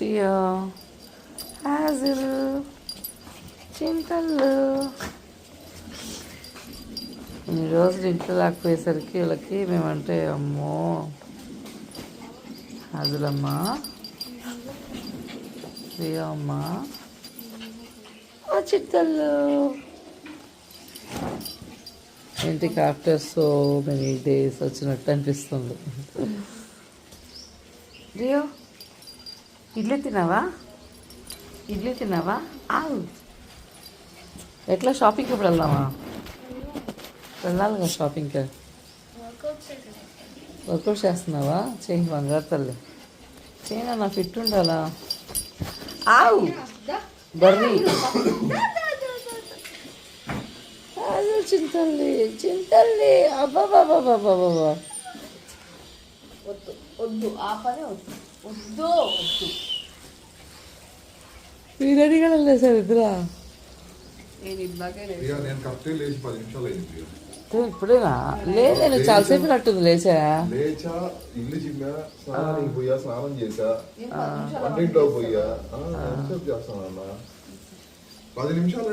Rio, hazel, చింతలు. ఇన్ని రోజులు ఇంట్లో లేకపోయేసరికి వీళ్ళకి మేమంటే అమ్మో. హాజిలమ్మా, రియో అమ్మ, చింతలు. ఇంటికి ఆఫ్టర్ సో మెనీ డేస్ వచ్చినట్టు అనిపిస్తుంది. రియో, ఇడ్లీ తిన్నావా? ఇడ్లీ తిన్నావా? ఆగు. ఎట్లా షాపింగ్కి ఇప్పుడు వెళ్దామా? వెళ్ళాలి కదా షాపింగ్కి. వర్కౌట్ చేస్తున్నావా? చేయి బంగారు తల్లి, చేయనా, నా ఫిట్ ఉండాలా. ఆవు బర్రీ. చింతల్లి, చింతల్లి, అబ్బాబాబాబాబాబా. వద్దు వద్దు, ఆ పనే వద్దు వద్దు వద్దు. వీరని కూడా లేసారు ఇద్దరా. నేను ఇలాగే నేను కరెక్ట్గా లేచి 10 నిమిషాలు అయింది. ఇప్పుడేనా? లేదు, నేను చాలాసేపు నట్టుంది లేచా. లేచా, ఇల్లు చిమ్మా, స్నానానికి పోయా, స్నానం చేసా, వంటింట్లో పోయా. ఎంతసేపు చేస్తానన్నా? 10 నిమిషాలు.